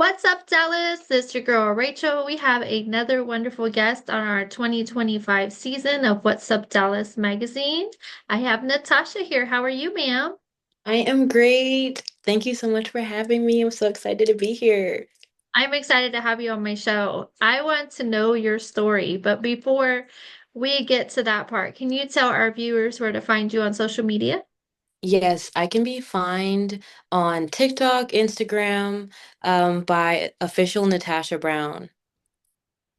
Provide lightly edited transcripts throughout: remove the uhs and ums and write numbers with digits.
What's up, Dallas? It's your girl Rachel. We have another wonderful guest on our 2025 season of What's Up, Dallas magazine. I have Natasha here. How are you, ma'am? I am great. Thank you so much for having me. I'm so excited to be here. I'm excited to have you on my show. I want to know your story, but before we get to that part, can you tell our viewers where to find you on social media? Yes, I can be found on TikTok, Instagram, by official Natasha Brown.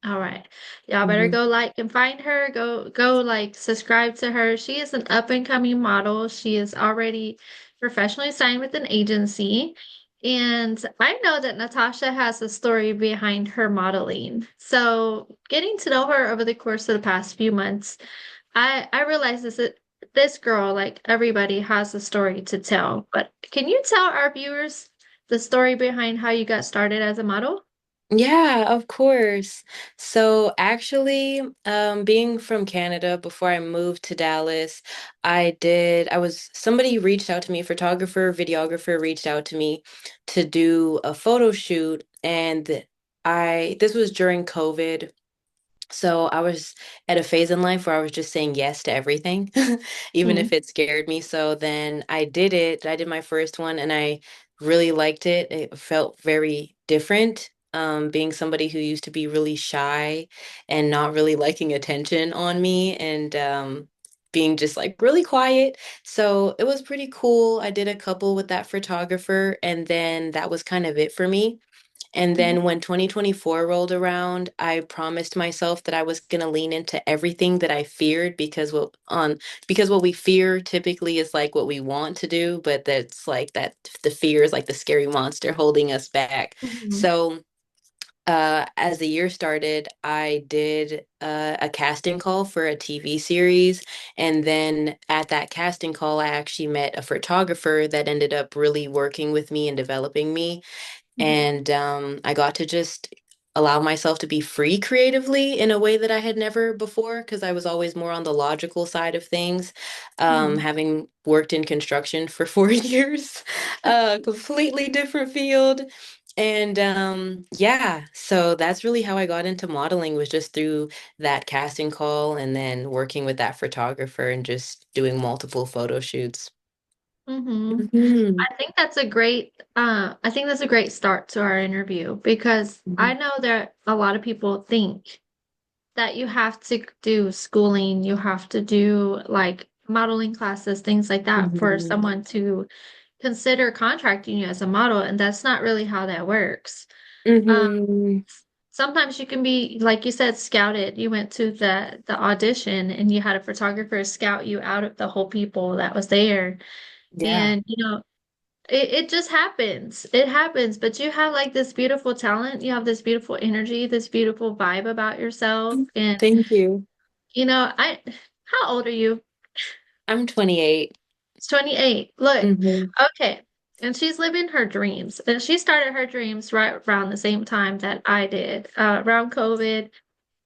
All right. Y'all better Hmm go like and find her. Go like subscribe to her. She is an up and coming model. She is already professionally signed with an agency. And I know that Natasha has a story behind her modeling. So getting to know her over the course of the past few months, I realize this girl, like everybody, has a story to tell. But can you tell our viewers the story behind how you got started as a model? Yeah, of course. So actually, being from Canada before I moved to Dallas, somebody reached out to me, photographer, videographer reached out to me to do a photo shoot, and this was during COVID. So I was at a phase in life where I was just saying yes to everything, even Hmm. if it scared me. So then I did it. I did my first one and I really liked it. It felt very different, being somebody who used to be really shy and not really liking attention on me and being just like really quiet. So it was pretty cool. I did a couple with that photographer and then that was kind of it for me. And then when 2024 rolled around, I promised myself that I was going to lean into everything that I feared because what we fear typically is like what we want to do, but that's like that the fear is like the scary monster holding us back. Hmm. So, as the year started, I did a casting call for a TV series. And then at that casting call, I actually met a photographer that ended up really working with me and developing me. And I got to just allow myself to be free creatively in a way that I had never before, because I was always more on the logical side of things, Hmm. having worked in construction for 4 years, completely different field. And yeah, so that's really how I got into modeling was just through that casting call and then working with that photographer and just doing multiple photo shoots. Hmm. Mhm. I think that's a great start to our interview because I Mhm. know that a lot of people think that you have to do schooling, you have to do like modeling classes, things like that for Mhm. someone to consider contracting you as a model, and that's not really how that works. Um, Mhm. Sometimes you can be, like you said, scouted. You went to the audition and you had a photographer scout you out of the whole people that was there. Yeah. And it just happens. It happens, but you have like this beautiful talent. You have this beautiful energy, this beautiful vibe about yourself. And Thank you. how old are you? I'm 28. It's 28. Look, Hmm okay. And she's living her dreams. And she started her dreams right around the same time that I did, around COVID.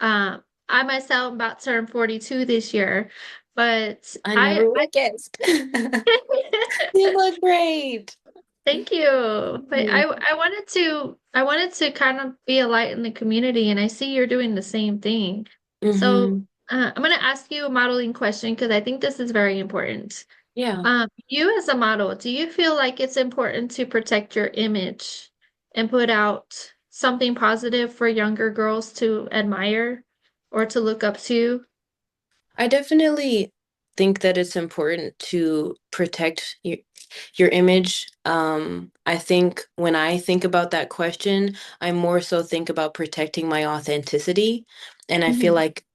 I myself am about to turn 42 this year, but I never would have guessed. You look great. thank you. But Hmm I wanted to kind of be a light in the community, and I see you're doing the same thing. So hmm I'm going to ask you a modeling question because I think this is very important. Yeah. You as a model, do you feel like it's important to protect your image and put out something positive for younger girls to admire or to look up to? I definitely think that it's important to protect your image. I think when I think about that question, I more so think about protecting my authenticity. And I feel Mhm. like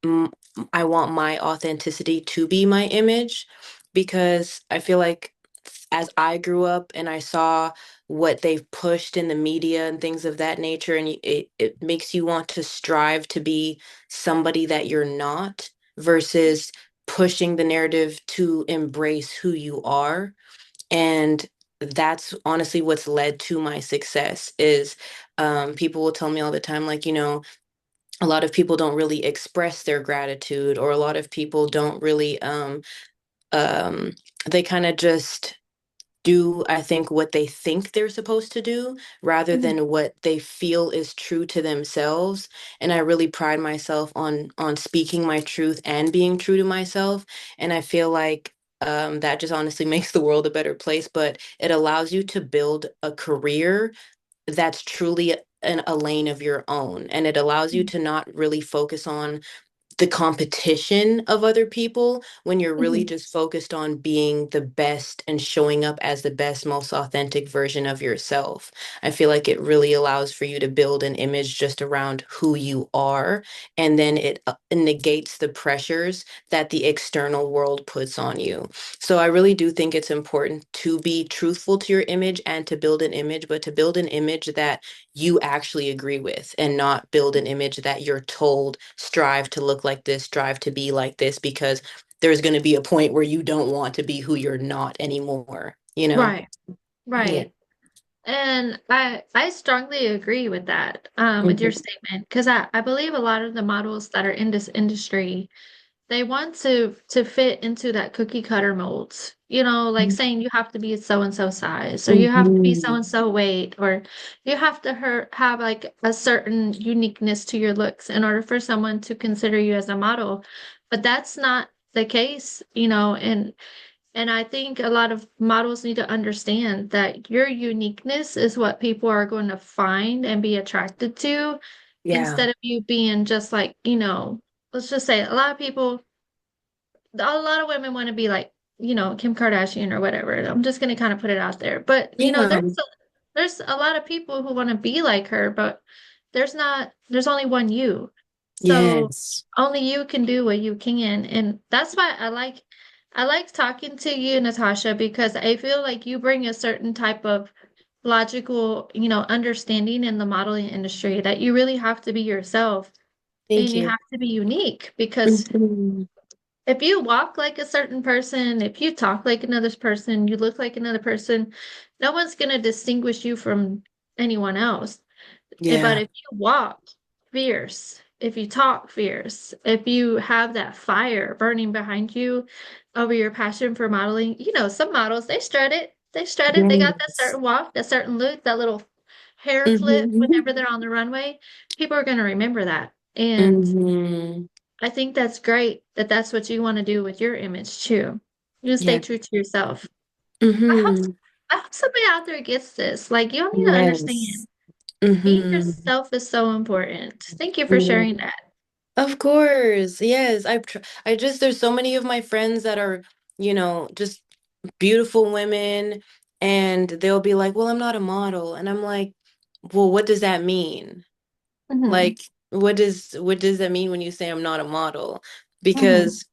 I want my authenticity to be my image because I feel like as I grew up and I saw what they've pushed in the media and things of that nature, and it makes you want to strive to be somebody that you're not versus pushing the narrative to embrace who you are. And that's honestly what's led to my success is people will tell me all the time, like, a lot of people don't really express their gratitude, or a lot of people don't really um, they kind of just do, I think, what they think they're supposed to do rather Mhm. than what they feel is true to themselves. And I really pride myself on speaking my truth and being true to myself. And I feel like that just honestly makes the world a better place, but it allows you to build a career that's truly a lane of your own. And it allows you to not really focus on the competition of other people when you're really Mhm. just focused on being the best and showing up as the best, most authentic version of yourself. I feel like it really allows for you to build an image just around who you are, and then it negates the pressures that the external world puts on you. So I really do think it's important to be truthful to your image and to build an image, but to build an image that you actually agree with and not build an image that you're told strive to look like this, strive to be like this, because there's going to be a point where you don't want to be who you're not anymore, you know? Right, Yeah. right. And I strongly agree with that, with your Hmm. statement, because I believe a lot of the models that are in this industry, they want to fit into that cookie cutter molds. Like saying you have to be so and so size, or you have to be so Hmm. and so weight, or you have to have like a certain uniqueness to your looks in order for someone to consider you as a model. But that's not the case, and I think a lot of models need to understand that your uniqueness is what people are going to find and be attracted to Yeah. instead of you being just like, let's just say a lot of people, a lot of women want to be like, Kim Kardashian or whatever. I'm just going to kind of put it out there. But, Yeah. there's a lot of people who want to be like her, but there's only one you. So Yes. only you can do what you can. And that's why I like talking to you, Natasha, because I feel like you bring a certain type of logical, understanding in the modeling industry that you really have to be yourself and Thank you you. have to be unique because Hmm. if you walk like a certain person, if you talk like another person, you look like another person, no one's going to distinguish you from anyone else. But Yeah. if you walk fierce, if you talk fierce, if you have that fire burning behind you over your passion for modeling, some models, they strut it. They strut it. They got that Yes. certain walk, that certain look, that little hair flip Hmm. whenever they're on the runway. People are going to remember that. And Hmm. I think that's great that that's what you want to do with your image too. You stay Yeah. true to yourself. I hope Hmm. I hope somebody out there gets this. Like you need to Yes. understand being Hmm. yourself is so important. Thank you for Yeah. sharing that. Of course. Yes. I just, there's so many of my friends that are, just beautiful women, and they'll be like, well, I'm not a model. And I'm like, well, what does that mean? Hmm. Like, what does that mean when you say I'm not a model? Hmm. Because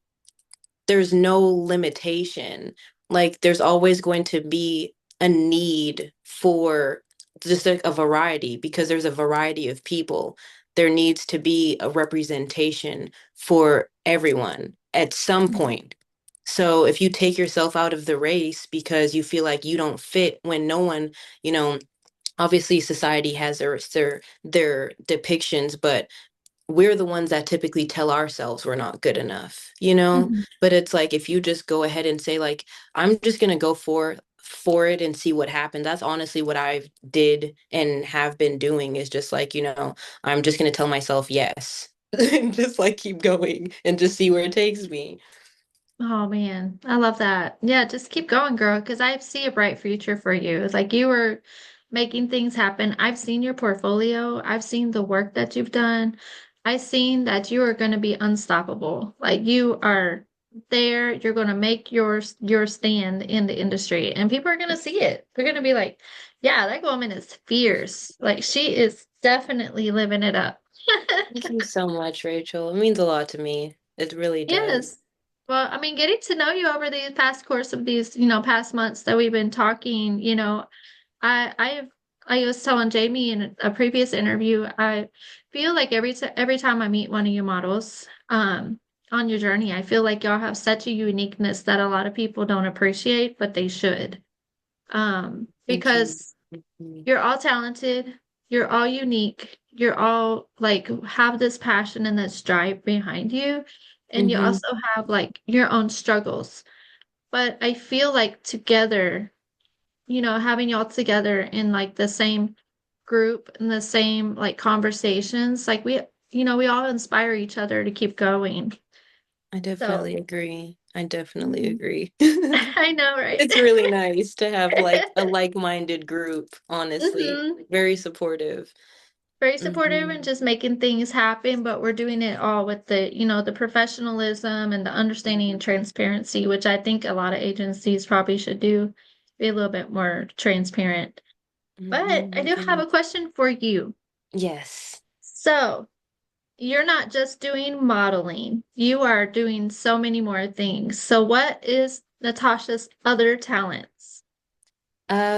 there's no limitation. Like there's always going to be a need for just a variety because there's a variety of people. There needs to be a representation for everyone at some point. So if you take yourself out of the race because you feel like you don't fit when no one, you know, obviously society has their depictions, but we're the ones that typically tell ourselves we're not good enough, you know? Hmm. But it's like if you just go ahead and say like I'm just going to go for it and see what happens. That's honestly what I did and have been doing is just like, I'm just going to tell myself yes. And just like keep going and just see where it takes me. Oh man, I love that. Yeah, just keep going, girl, because I see a bright future for you. It's like you were making things happen. I've seen your portfolio. I've seen the work that you've done. I've seen that you are going to be unstoppable. Like you are there. You're going to make your stand in the industry, and people are going to see it. They're going to be like, "Yeah, that woman is fierce. Like she is definitely living it up." Thank you so much, Rachel. It means a lot to me. It really does. Yes. Well, I mean, getting to know you over the past course of these, past months that we've been talking, I I was telling Jamie in a previous interview, I feel like every time I meet one of you models, on your journey, I feel like y'all have such a uniqueness that a lot of people don't appreciate, but they should. Thank you. Because Mhm. you're all talented, you're all unique, you're all like have this passion and this drive behind you, and you Mhm. also have like your own struggles. But I feel like together having y'all together in like the same group and the same like conversations, like we all inspire each other to keep going. I So, definitely agree. I definitely mhm. agree. I know, right? It's really nice to have like a like-minded group, honestly. hmm Very supportive. Very supportive and Hmm. just making things happen, but we're doing it all with the professionalism and the understanding and transparency, which I think a lot of agencies probably should do, be a little bit more transparent. But I do have Hmm. a question for you. Yes. So, you're not just doing modeling, you are doing so many more things. So, what is Natasha's other talents?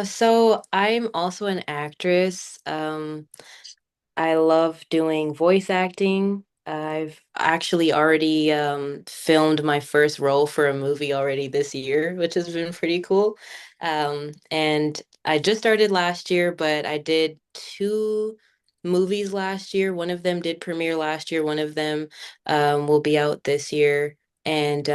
So I'm also an actress. I love doing voice acting. I've actually already filmed my first role for a movie already this year, which has been pretty cool. And I just started last year, but I did two movies last year. One of them did premiere last year. One of them will be out this year. And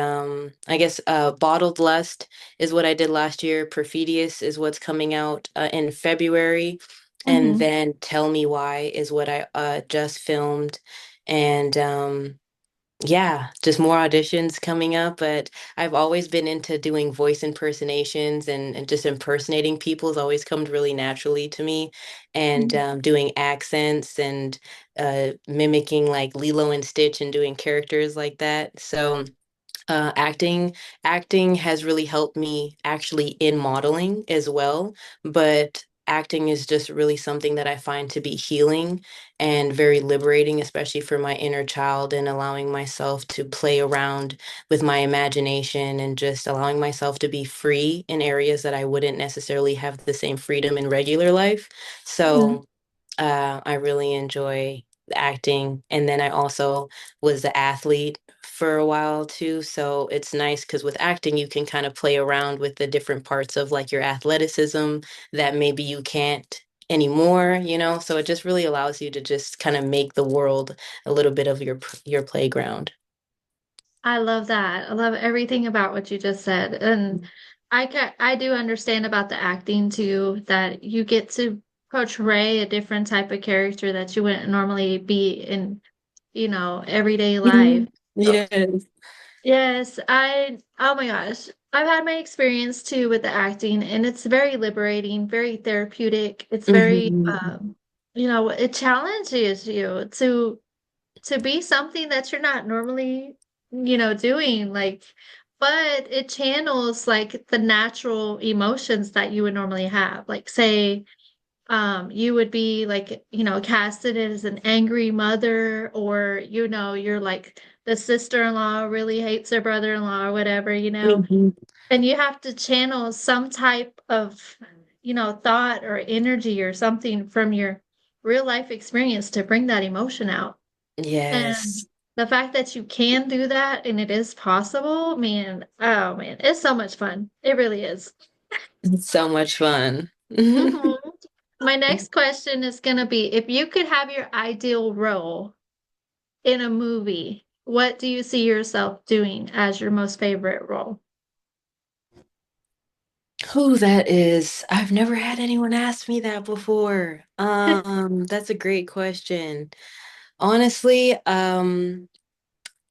I guess Bottled Lust is what I did last year. Perfidious is what's coming out in February. And hmm then Tell Me Why is what I just filmed. And yeah, just more auditions coming up. But I've always been into doing voice impersonations and just impersonating people has always come really naturally to me. And doing accents and mimicking like Lilo and Stitch and doing characters like that. So acting has really helped me actually in modeling as well, but acting is just really something that I find to be healing and very liberating, especially for my inner child and allowing myself to play around with my imagination and just allowing myself to be free in areas that I wouldn't necessarily have the same freedom in regular life. hmm So I really enjoy acting. And then I also was the athlete for a while too. So it's nice because with acting, you can kind of play around with the different parts of like your athleticism that maybe you can't anymore. So it just really allows you to just kind of make the world a little bit of your playground. I love that. I love everything about what you just said. And I do understand about the acting too, that you get to portray a different type of character that you wouldn't normally be in, everyday life. Mhm. So, Yes. yes, oh my gosh. I've had my experience too with the acting, and it's very liberating, very therapeutic. It's very, Mhm. it challenges you to be something that you're not normally, doing, like, but it channels like the natural emotions that you would normally have. Like, say, you would be like, casted as an angry mother, or, you're like the sister-in-law really hates her brother-in-law or whatever. Mhm. And you have to channel some type of, thought or energy or something from your real life experience to bring that emotion out. And Yes. the fact that you can do that and it is possible, man, oh man, it's so much fun. It really is. It's so much fun. hmm My next question is going to be, if you could have your ideal role in a movie, what do you see yourself doing as your most favorite role? Who that is? I've never had anyone ask me that before. That's a great question. Honestly,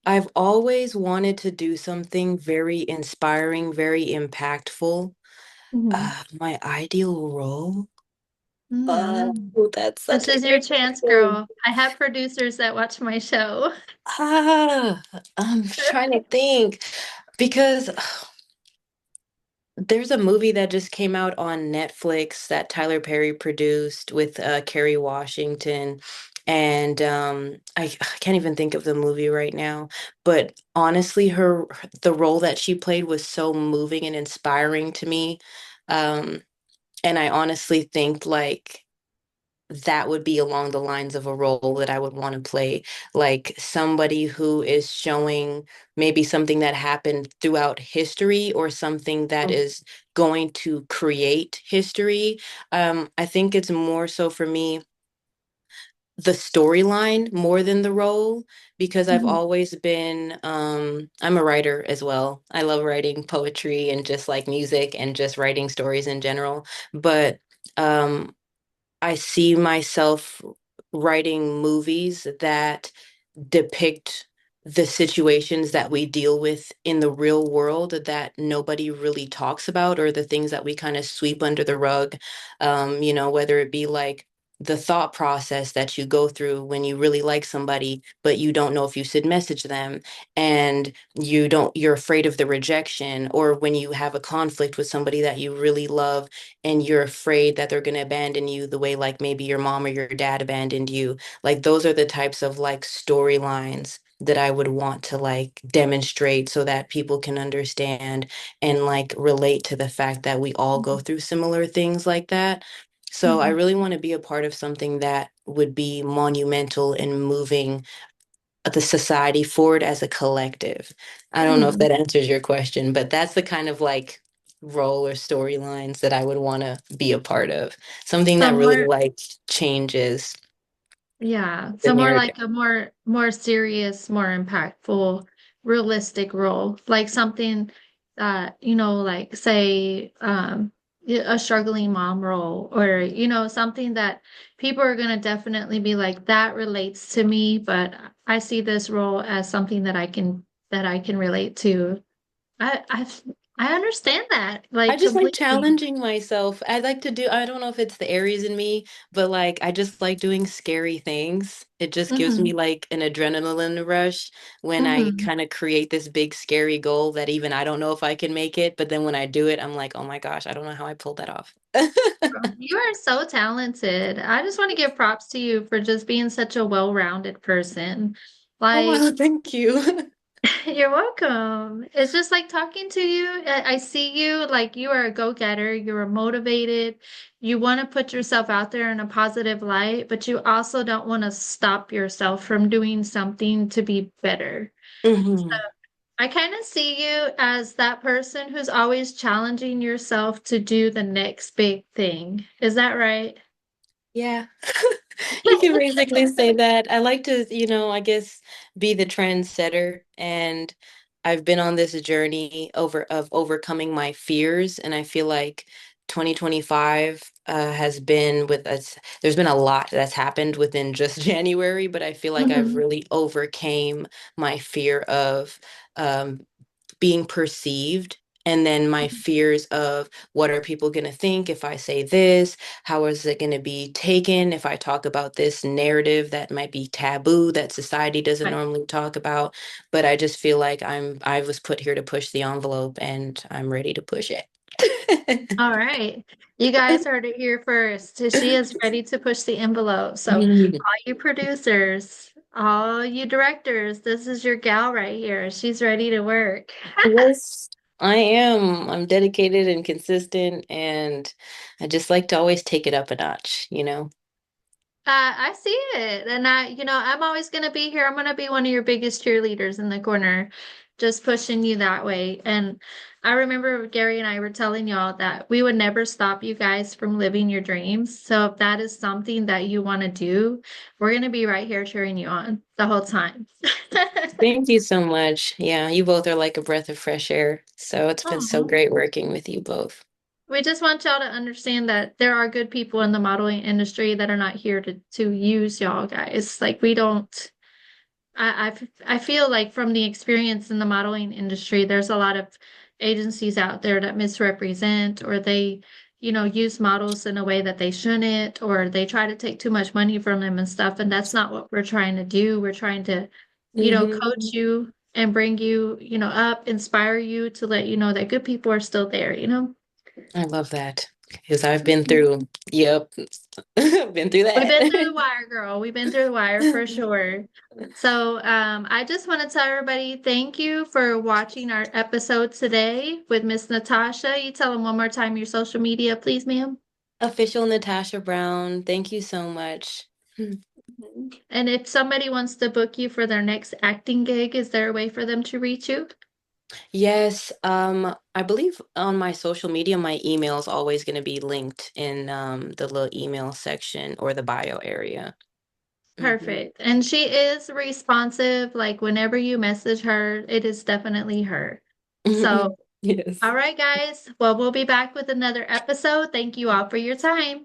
I've always wanted to do something very inspiring, very impactful. Mhm. My ideal role? Oh, Mhm. that's This such a is your great chance, question. girl. I have producers that watch my show. Ah, I'm trying to think because there's a movie that just came out on Netflix that Tyler Perry produced with Kerry Washington. And I can't even think of the movie right now. But honestly, the role that she played was so moving and inspiring to me. Um, and I honestly think like that would be along the lines of a role that I would want to play, like somebody who is showing maybe something that happened throughout history or something that is going to create history. I think it's more so for me the storyline more than the role because I've Mhm. always been I'm a writer as well. I love writing poetry and just like music and just writing stories in general. But um I see myself writing movies that depict the situations that we deal with in the real world that nobody really talks about, or the things that we kind of sweep under the rug. Whether it be like the thought process that you go through when you really like somebody, but you don't know if you should message them, and you're afraid of the rejection, or when you have a conflict with somebody that you really love and you're afraid that they're going to abandon you the way like maybe your mom or your dad abandoned you. Like those are the types of like storylines that I would want to like demonstrate so that people can understand and like relate to the fact that we all go through similar things like that. So I Mhm. really want to be a part of something that would be monumental in moving the society forward as a collective. I don't know if Mhm. that answers your question, but that's the kind of like role or storylines that I would want to be a part of. Something So that really more, like changes yeah, the so more narrative. like a more serious, more impactful, realistic role, like something that, like say a struggling mom role, or something that people are going to definitely be like, that relates to me, but I see this role as something that I can relate to. I I understand that I like just like completely. challenging myself. I like to do, I don't know if it's the Aries in me, but like I just like doing scary things. It just gives me Hmm. like an adrenaline rush when I Hmm. kind of create this big scary goal that even I don't know if I can make it. But then when I do it, I'm like, oh my gosh, I don't know how I pulled that off. You are so talented. I just want to give props to you for just being such a well-rounded person. Oh, Like, wow, thank you. you're welcome. It's just like talking to you. I see you like you are a go-getter. You're motivated. You want to put yourself out there in a positive light, but you also don't want to stop yourself from doing something to be better. Hmm. I kind of see you as that person who's always challenging yourself to do the next big thing. Is that right? Yeah. You can basically say that. I like to, I guess be the trendsetter, and I've been on this journey of overcoming my fears, and I feel like 2025 has been with us. There's been a lot that's happened within just January, but I feel like I've Mhm. really overcame my fear of um, being perceived. And then my fears of what are people going to think if I say this? How is it going to be taken if I talk about this narrative that might be taboo that society doesn't Right. normally talk about? But I just feel like I was put here to push the envelope and I'm ready to push it. All right. You guys heard it here first. She is ready to push the envelope. So, Mhm. all you producers, all you directors, this is your gal right here. She's ready to work. Yes, I am. I'm dedicated and consistent, and I just like to always take it up a notch. I see it. And I'm always going to be here. I'm going to be one of your biggest cheerleaders in the corner, just pushing you that way. And I remember Gary and I were telling y'all that we would never stop you guys from living your dreams. So if that is something that you want to do, we're going to be right here cheering you on the whole time. Thank you so much. Yeah, you both are like a breath of fresh air. So it's been so Aw. great working with you both. We just want y'all to understand that there are good people in the modeling industry that are not here to use y'all guys. Like we don't. I feel like from the experience in the modeling industry, there's a lot of agencies out there that misrepresent, or they, use models in a way that they shouldn't, or they try to take too much money from them and stuff. And that's not what we're trying to do. We're trying to, coach Hmm. you and bring you, up, inspire you to let you know that good people are still there. I love that because I've been through, yep, been through We've that. been through the wire, girl. We've been through the wire for sure. So, I just want to tell everybody thank you for watching our episode today with Miss Natasha. You tell them one more time your social media, please, ma'am. Official Natasha Brown, thank you so much. And if somebody wants to book you for their next acting gig, is there a way for them to reach you? Yes, I believe on my social media, my email is always going to be linked in the little email section or the bio area. Hmm. Perfect. And she is responsive. Like whenever you message her, it is definitely her. So, Yes. all right, guys. Well, we'll be back with another episode. Thank you all for your time.